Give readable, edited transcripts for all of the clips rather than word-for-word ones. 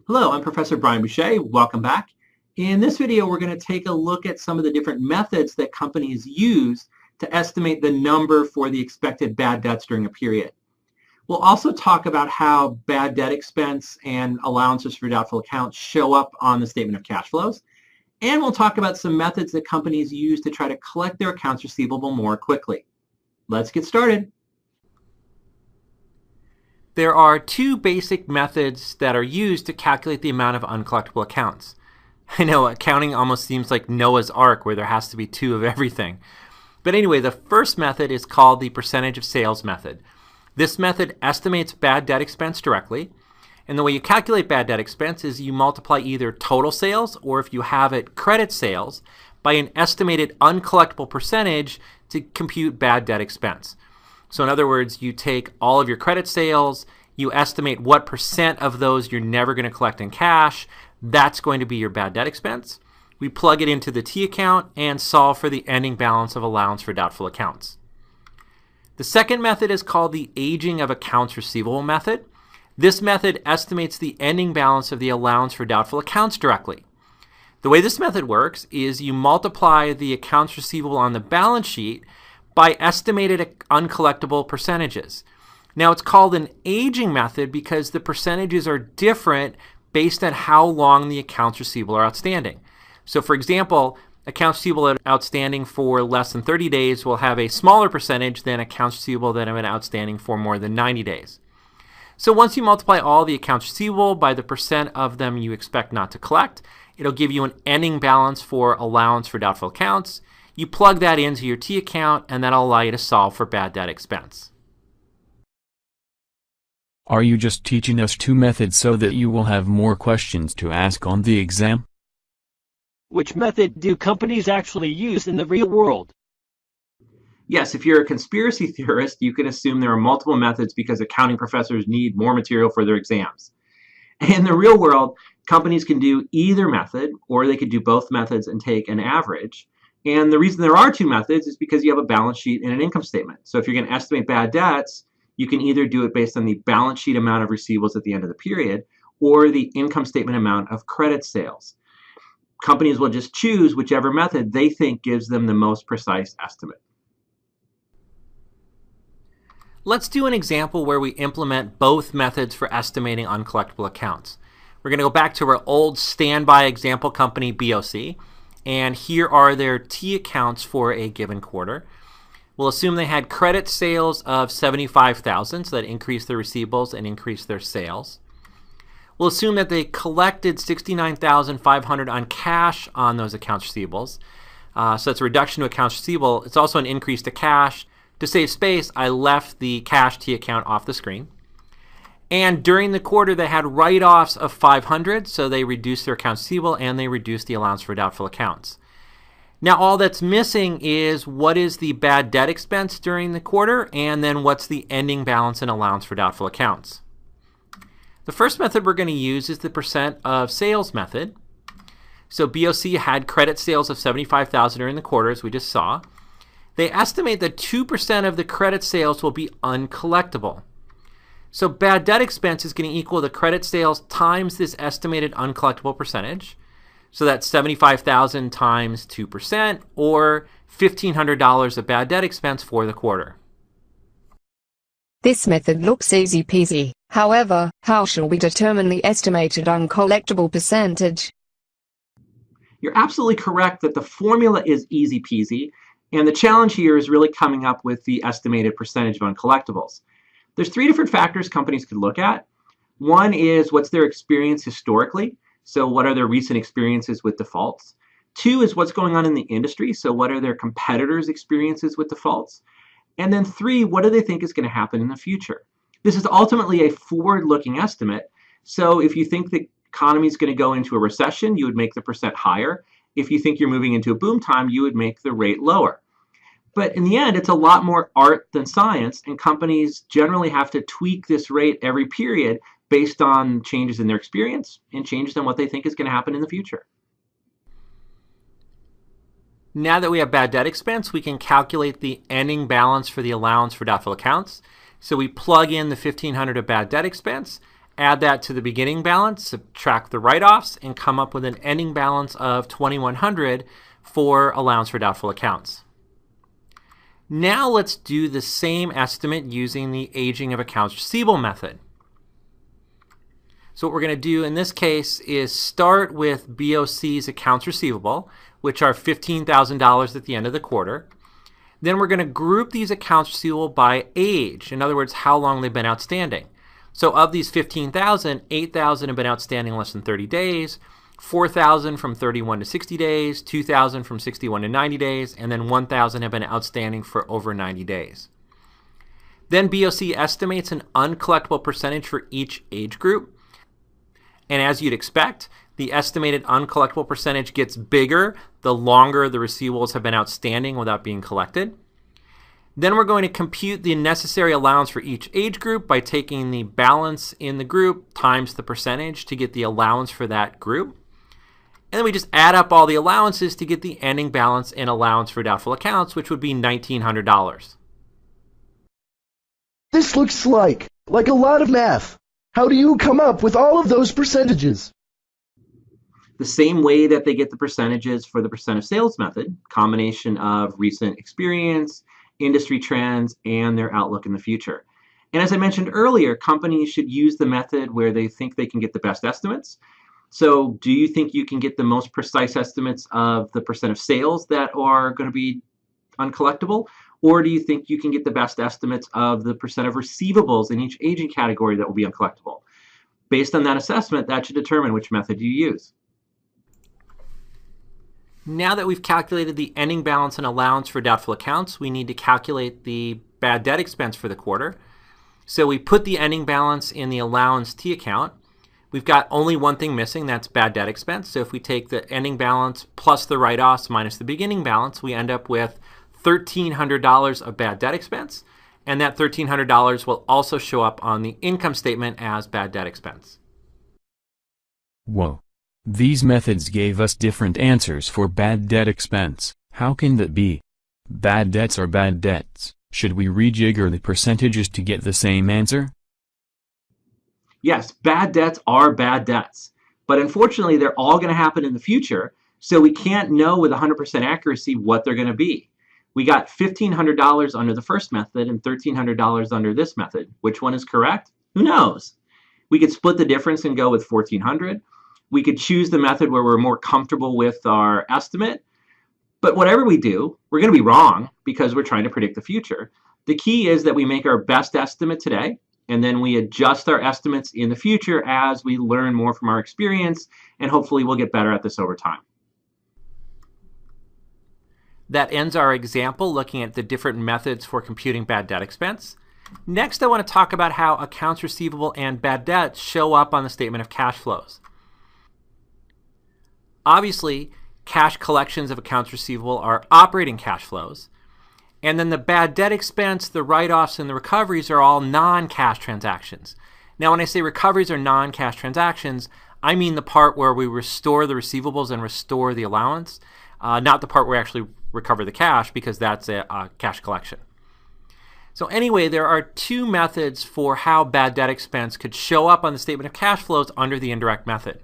Hello, I'm Professor Brian Boucher. Welcome back. In this video, we're going to take a look at some of the different methods that companies use to estimate the number for the expected bad debts during a period. We'll also talk about how bad debt expense and allowances for doubtful accounts show up on the statement of cash flows. And we'll talk about some methods that companies use to try to collect their accounts receivable more quickly. Let's get started. There are two basic methods that are used to calculate the amount of uncollectible accounts. I know accounting almost seems like Noah's Ark where there has to be two of everything. But anyway, the first method is called the percentage of sales method. This method estimates bad debt expense directly. And the way you calculate bad debt expense is you multiply either total sales or if you have it credit sales by an estimated uncollectible percentage to compute bad debt expense. So in other words, you take all of your credit sales, you estimate what percent of those you're never going to collect in cash. That's going to be your bad debt expense. We plug it into the T account and solve for the ending balance of allowance for doubtful accounts. The second method is called the aging of accounts receivable method. This method estimates the ending balance of the allowance for doubtful accounts directly. The way this method works is you multiply the accounts receivable on the balance sheet by estimated uncollectible percentages. Now it's called an aging method because the percentages are different based on how long the accounts receivable are outstanding. So for example, accounts receivable outstanding for less than 30 days will have a smaller percentage than accounts receivable that have been outstanding for more than 90 days. So once you multiply all the accounts receivable by the percent of them you expect not to collect, it'll give you an ending balance for allowance for doubtful accounts. You plug that into your T account and that'll allow you to solve for bad debt expense. Are you just teaching us two methods so that you will have more questions to ask on the exam? Which method do companies actually use in the real world? Yes, if you're a conspiracy theorist, you can assume there are multiple methods because accounting professors need more material for their exams. In the real world, companies can do either method, or they could do both methods and take an average. And the reason there are two methods is because you have a balance sheet and an income statement. So if you're going to estimate bad debts, you can either do it based on the balance sheet amount of receivables at the end of the period or the income statement amount of credit sales. Companies will just choose whichever method they think gives them the most precise estimate. Let's do an example where we implement both methods for estimating uncollectible accounts. We're going to go back to our old standby example company, BOC. And here are their T accounts for a given quarter. We'll assume they had credit sales of $75,000, so that increased their receivables and increased their sales. We'll assume that they collected $69,500 on cash on those accounts receivables. So that's a reduction to accounts receivable. It's also an increase to cash. To save space, I left the cash T account off the screen. And during the quarter, they had write-offs of $500, so they reduced their accounts receivable and they reduced the allowance for doubtful accounts. Now, all that's missing is what is the bad debt expense during the quarter, and then what's the ending balance and allowance for doubtful accounts. The first method we're going to use is the percent of sales method. So BOC had credit sales of $75,000 during the quarter, as we just saw. They estimate that 2% of the credit sales will be uncollectible. So bad debt expense is going to equal the credit sales times this estimated uncollectible percentage. So that's $75,000 times 2%, or $1,500 of bad debt expense for the quarter. This method looks easy peasy. However, how shall we determine the estimated uncollectible percentage? You're absolutely correct that the formula is easy peasy, and the challenge here is really coming up with the estimated percentage of uncollectibles. There's three different factors companies could look at. One is what's their experience historically. So what are their recent experiences with defaults? Two is what's going on in the industry. So what are their competitors' experiences with defaults? And then three, what do they think is going to happen in the future? This is ultimately a forward-looking estimate. So if you think the economy is going to go into a recession, you would make the percent higher. If you think you're moving into a boom time, you would make the rate lower. But in the end, it's a lot more art than science, and companies generally have to tweak this rate every period based on changes in their experience and changes in what they think is going to happen in the future. Now that we have bad debt expense, we can calculate the ending balance for the allowance for doubtful accounts. So we plug in the $1,500 of bad debt expense, add that to the beginning balance, subtract the write-offs, and come up with an ending balance of $2,100 for allowance for doubtful accounts. Now let's do the same estimate using the aging of accounts receivable method. So what we're going to do in this case is start with BOC's accounts receivable, which are $15,000 at the end of the quarter. Then we're going to group these accounts receivable by age, in other words, how long they've been outstanding. So of these 15,000, 8,000 have been outstanding less than 30 days, 4,000 from 31 to 60 days, 2,000 from 61 to 90 days, and then 1,000 have been outstanding for over 90 days. Then BOC estimates an uncollectible percentage for each age group. And as you'd expect, the estimated uncollectible percentage gets bigger the longer the receivables have been outstanding without being collected. Then we're going to compute the necessary allowance for each age group by taking the balance in the group times the percentage to get the allowance for that group. And then we just add up all the allowances to get the ending balance in allowance for doubtful accounts, which would be $1,900. This looks like a lot of math. How do you come up with all of those percentages? The same way that they get the percentages for the percent of sales method, combination of recent experience, industry trends, and their outlook in the future. And as I mentioned earlier, companies should use the method where they think they can get the best estimates. So do you think you can get the most precise estimates of the percent of sales that are going to be uncollectible? Or do you think you can get the best estimates of the percent of receivables in each aging category that will be uncollectible? Based on that assessment, that should determine which method you use. Now that we've calculated the ending balance and allowance for doubtful accounts, we need to calculate the bad debt expense for the quarter. So we put the ending balance in the allowance T account. We've got only one thing missing, that's bad debt expense. So if we take the ending balance plus the write-offs minus the beginning balance, we end up with $1,300 of bad debt expense. And that $1,300 will also show up on the income statement as bad debt expense. Whoa. These methods gave us different answers for bad debt expense. How can that be? Bad debts are bad debts. Should we rejigger the percentages to get the same answer? Yes, bad debts are bad debts. But unfortunately, they're all going to happen in the future, so we can't know with 100% accuracy what they're going to be. We got $1,500 under the first method and $1,300 under this method. Which one is correct? Who knows? We could split the difference and go with $1,400. We could choose the method where we're more comfortable with our estimate. But whatever we do, we're going to be wrong because we're trying to predict the future. The key is that we make our best estimate today, and then we adjust our estimates in the future as we learn more from our experience, and hopefully we'll get better at this over time. That ends our example looking at the different methods for computing bad debt expense. Next, I want to talk about how accounts receivable and bad debt show up on the statement of cash flows. Obviously, cash collections of accounts receivable are operating cash flows. And then the bad debt expense, the write-offs, and the recoveries are all non-cash transactions. Now, when I say recoveries are non-cash transactions, I mean the part where we restore the receivables and restore the allowance, not the part where we actually recover the cash, because that's a cash collection. So anyway, there are two methods for how bad debt expense could show up on the statement of cash flows under the indirect method.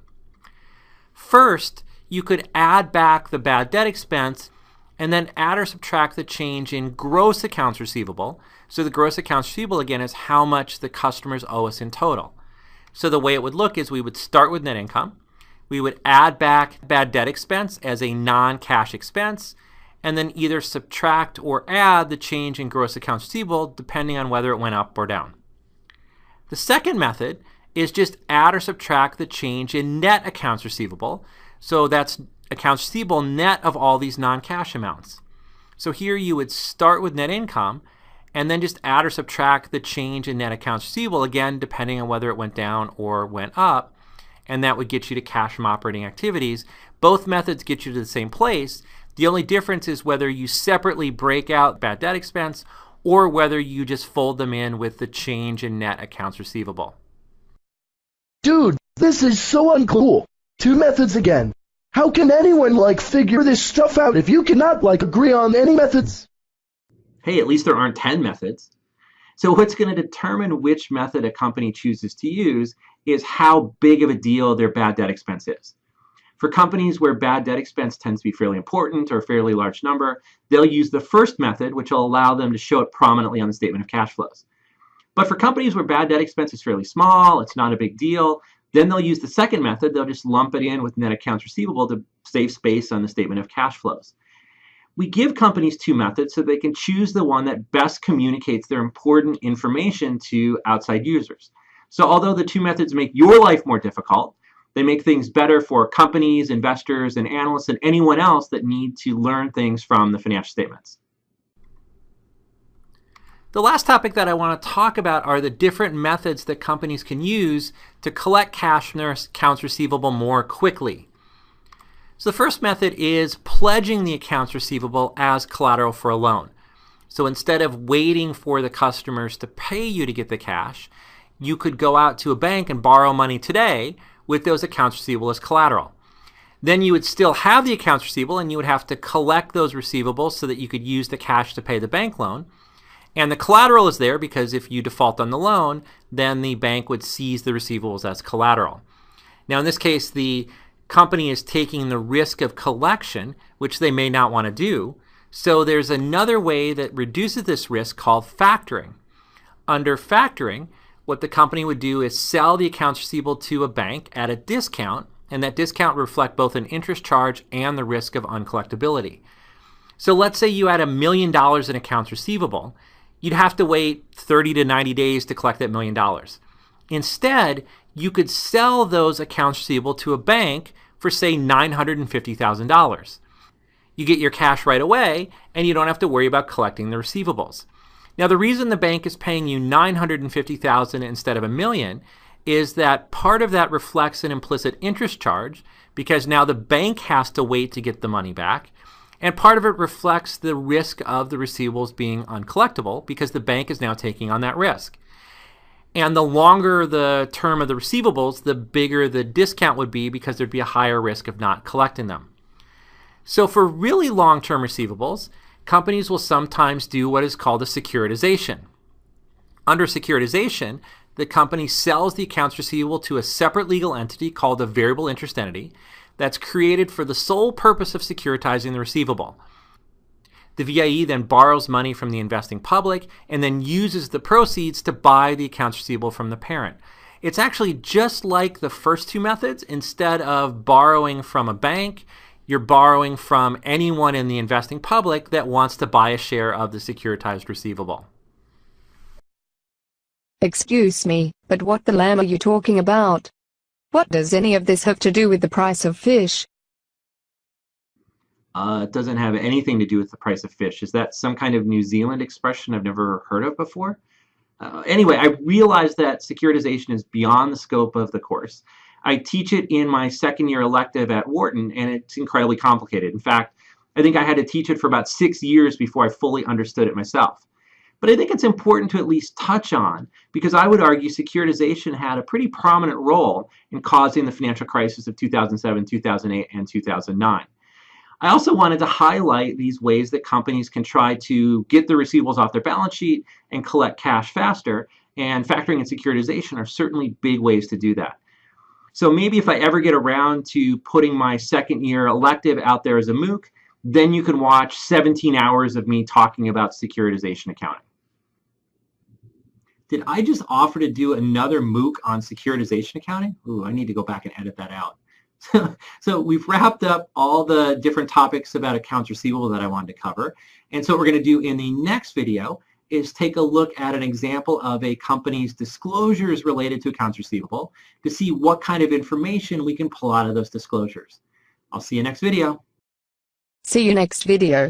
First, you could add back the bad debt expense and then add or subtract the change in gross accounts receivable. So the gross accounts receivable, again, is how much the customers owe us in total. So the way it would look is we would start with net income. We would add back bad debt expense as a non-cash expense, and then either subtract or add the change in gross accounts receivable depending on whether it went up or down. The second method is just add or subtract the change in net accounts receivable. So that's accounts receivable net of all these non-cash amounts. So here you would start with net income and then just add or subtract the change in net accounts receivable, again, depending on whether it went down or went up, and that would get you to cash from operating activities. Both methods get you to the same place. The only difference is whether you separately break out bad debt expense or whether you just fold them in with the change in net accounts receivable. Dude, this is so uncool. Two methods again. How can anyone figure this stuff out if you cannot agree on any methods? Hey, at least there aren't 10 methods. So what's going to determine which method a company chooses to use is how big of a deal their bad debt expense is. For companies where bad debt expense tends to be fairly important or a fairly large number, they'll use the first method, which will allow them to show it prominently on the statement of cash flows. But for companies where bad debt expense is fairly small, it's not a big deal, then they'll use the second method. They'll just lump it in with net accounts receivable to save space on the statement of cash flows. We give companies two methods so they can choose the one that best communicates their important information to outside users. So although the two methods make your life more difficult, they make things better for companies, investors, and analysts, and anyone else that need to learn things from the financial statements. The last topic that I want to talk about are the different methods that companies can use to collect cash from their accounts receivable more quickly. So the first method is pledging the accounts receivable as collateral for a loan. So instead of waiting for the customers to pay you to get the cash, you could go out to a bank and borrow money today with those accounts receivable as collateral. Then you would still have the accounts receivable and you would have to collect those receivables so that you could use the cash to pay the bank loan. And the collateral is there because if you default on the loan, then the bank would seize the receivables as collateral. Now in this case, the company is taking the risk of collection, which they may not want to do. So there's another way that reduces this risk called factoring. Under factoring, what the company would do is sell the accounts receivable to a bank at a discount, and that discount would reflect both an interest charge and the risk of uncollectability. So let's say you had $1 million in accounts receivable. You'd have to wait 30 to 90 days to collect that $1 million. Instead, you could sell those accounts receivable to a bank for, say, $950,000. You get your cash right away, and you don't have to worry about collecting the receivables. Now, the reason the bank is paying you $950,000 instead of $1 million is that part of that reflects an implicit interest charge because now the bank has to wait to get the money back. And part of it reflects the risk of the receivables being uncollectible because the bank is now taking on that risk. And the longer the term of the receivables, the bigger the discount would be because there'd be a higher risk of not collecting them. So for really long-term receivables, companies will sometimes do what is called a securitization. Under securitization, the company sells the accounts receivable to a separate legal entity called a variable interest entity that's created for the sole purpose of securitizing the receivable. The VIE then borrows money from the investing public and then uses the proceeds to buy the accounts receivable from the parent. It's actually just like the first two methods. Instead of borrowing from a bank, you're borrowing from anyone in the investing public that wants to buy a share of the securitized receivable. Excuse me, but what the lamb are you talking about? What does any of this have to do with the price of fish? It doesn't have anything to do with the price of fish. Is that some kind of New Zealand expression I've never heard of before? Anyway, I realize that securitization is beyond the scope of the course. I teach it in my second year elective at Wharton, and it's incredibly complicated. In fact, I think I had to teach it for about 6 years before I fully understood it myself. But I think it's important to at least touch on because I would argue securitization had a pretty prominent role in causing the financial crisis of 2007, 2008, and 2009. I also wanted to highlight these ways that companies can try to get the receivables off their balance sheet and collect cash faster, and factoring and securitization are certainly big ways to do that. So maybe if I ever get around to putting my second year elective out there as a MOOC, then you can watch 17 hours of me talking about securitization accounting. Did I just offer to do another MOOC on securitization accounting? Ooh, I need to go back and edit that out. So we've wrapped up all the different topics about accounts receivable that I wanted to cover. And so what we're going to do in the next video is take a look at an example of a company's disclosures related to accounts receivable to see what kind of information we can pull out of those disclosures. I'll see you next video. See you next video.